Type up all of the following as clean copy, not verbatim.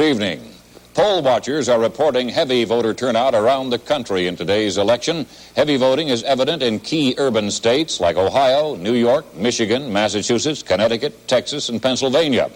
Good evening. Poll watchers are reporting heavy voter turnout around the country in today's election. Heavy voting is evident in key urban states like Ohio, New York, Michigan, Massachusetts, Connecticut, Texas, and Pennsylvania.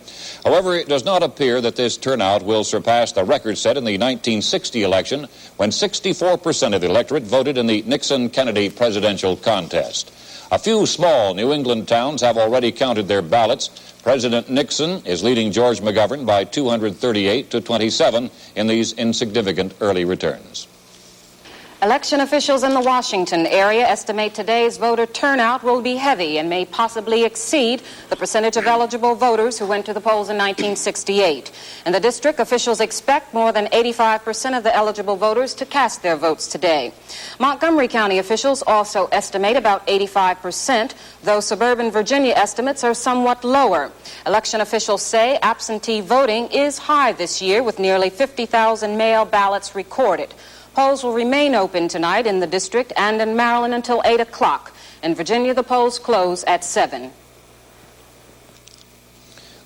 However, it does not appear that this turnout will surpass the record set in the 1960 election, when 64% of the electorate voted in the Nixon-Kennedy presidential contest. A few small New England towns have already counted their ballots. President Nixon is leading George McGovern by 238 to 27 in these insignificant early returns. Election officials in the Washington area estimate today's voter turnout will be heavy and may possibly exceed the percentage of eligible voters who went to the polls in 1968. In the district, officials expect more than 85% of the eligible voters to cast their votes today. Montgomery County officials also estimate about 85%, though suburban Virginia estimates are somewhat lower. Election officials say absentee voting is high this year, with nearly 50,000 mail ballots recorded. Polls will remain open tonight in the district and in Maryland until 8 o'clock. In Virginia, the polls close at 7.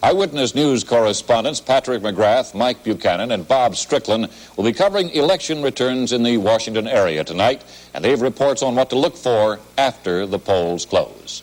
Eyewitness News correspondents Patrick McGrath, Mike Buchanan, and Bob Strickland will be covering election returns in the Washington area tonight, and they have reports on what to look for after the polls close.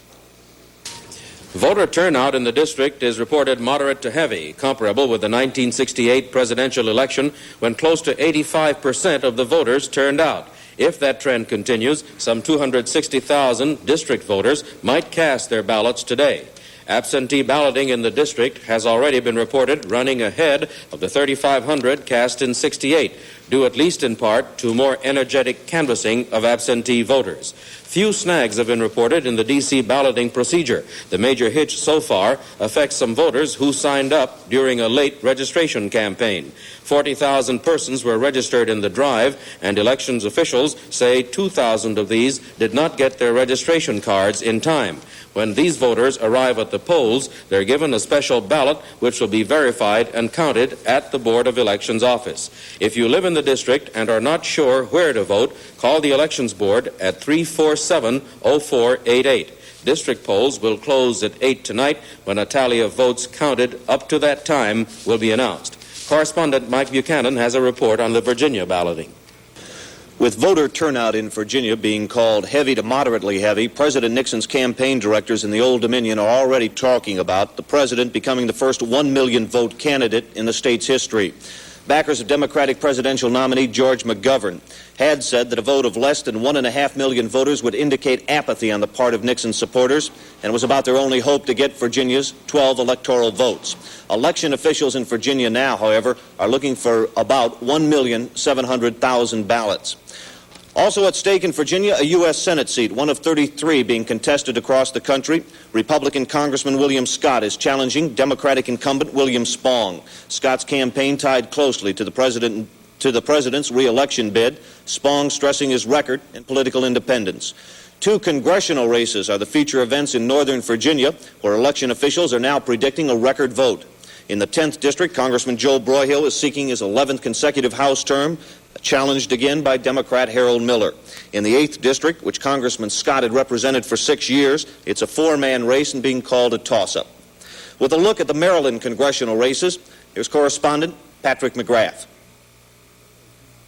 Voter turnout in the district is reported moderate to heavy, comparable with the 1968 presidential election, when close to 85% of the voters turned out. If that trend continues, some 260,000 district voters might cast their ballots today. Absentee balloting in the district has already been reported, running ahead of the 3,500 cast in 68, due at least in part to more energetic canvassing of absentee voters. Few snags have been reported in the D.C. balloting procedure. The major hitch so far affects some voters who signed up during a late registration campaign. 40,000 persons were registered in the drive, and elections officials say 2,000 of these did not get their registration cards in time. When these voters arrive at the polls, they're given a special ballot which will be verified and counted at the Board of Elections office. If you live in the district and are not sure where to vote, call the Elections Board at 347-0488. District polls will close at 8 tonight, when a tally of votes counted up to that time will be announced. Correspondent Mike Buchanan has a report on the Virginia balloting. With voter turnout in Virginia being called heavy to moderately heavy, President Nixon's campaign directors in the Old Dominion are already talking about the president becoming the first 1 million vote candidate in the state's history. Backers of Democratic presidential nominee George McGovern had said that a vote of less than 1.5 million voters would indicate apathy on the part of Nixon's supporters, and was about their only hope to get Virginia's 12 electoral votes. Election officials in Virginia now, however, are looking for about 1,700,000 ballots. Also at stake in Virginia, a U.S. Senate seat, one of 33 being contested across the country. Republican Congressman William Scott is challenging Democratic incumbent William Spong. Scott's campaign tied closely to the president's re-election bid, Spong stressing his record and political independence. 2 congressional races are the feature events in Northern Virginia, where election officials are now predicting a record vote. In the 10th District, Congressman Joe Broyhill is seeking his 11th consecutive House term, challenged again by Democrat Harold Miller. In the 8th District, which Congressman Scott had represented for 6 years, it's a 4-man race and being called a toss-up. With a look at the Maryland congressional races, here's correspondent Patrick McGrath.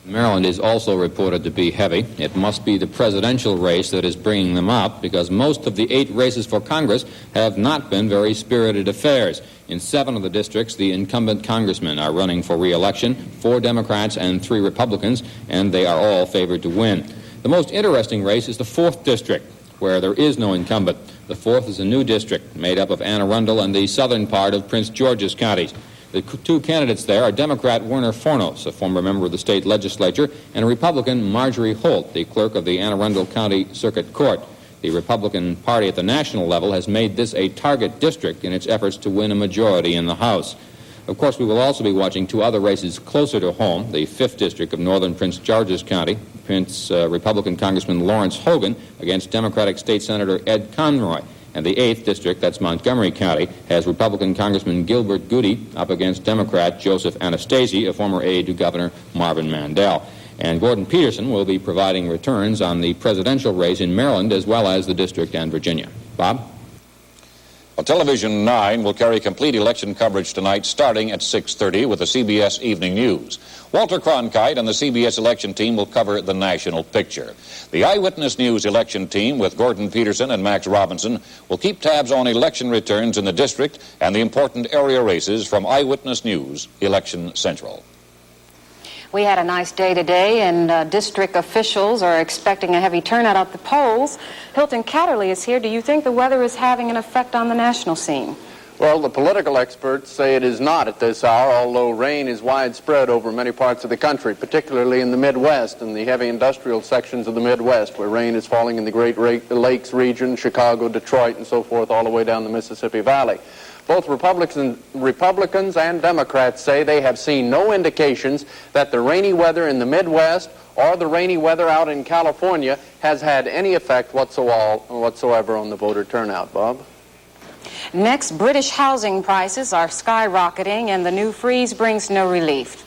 Maryland is also reported to be heavy. It must be the presidential race that is bringing them up, because most of the 8 races for Congress have not been very spirited affairs. In 7 of the districts, the incumbent congressmen are running for re-election, 4 Democrats and 3 Republicans, and they are all favored to win. The most interesting race is the 4th District, where there is no incumbent. The 4th is a new district made up of Anne Arundel and the southern part of Prince George's counties. The 2 candidates there are Democrat Werner Fornos, a former member of the state legislature, and Republican Marjorie Holt, the clerk of the Anne Arundel County Circuit Court. The Republican Party at the national level has made this a target district in its efforts to win a majority in the House. Of course, we will also be watching 2 other races closer to home. The 5th District of northern Prince George's County, Republican Congressman Lawrence Hogan against Democratic State Senator Ed Conroy. And the 8th District, that's Montgomery County, has Republican Congressman Gilbert Goody up against Democrat Joseph Anastasi, a former aide to Governor Marvin Mandel. And Gordon Peterson will be providing returns on the presidential race in Maryland as well as the district and Virginia. Bob? Well, Television 9 will carry complete election coverage tonight starting at 6:30 with the CBS Evening News. Walter Cronkite and the CBS election team will cover the national picture. The Eyewitness News election team with Gordon Peterson and Max Robinson will keep tabs on election returns in the district and the important area races from Eyewitness News Election Central. We had a nice day today, and district officials are expecting a heavy turnout at the polls. Hilton Catterley is here. Do you think the weather is having an effect on the national scene? Well, the political experts say it is not at this hour, although rain is widespread over many parts of the country, particularly in the Midwest and the heavy industrial sections of the Midwest, where rain is falling in the Great Lakes region, Chicago, Detroit, and so forth, all the way down the Mississippi Valley. Both Republicans and Democrats say they have seen no indications that the rainy weather in the Midwest or the rainy weather out in California has had any effect whatsoever on the voter turnout. Bob? Next, British housing prices are skyrocketing, and the new freeze brings no relief.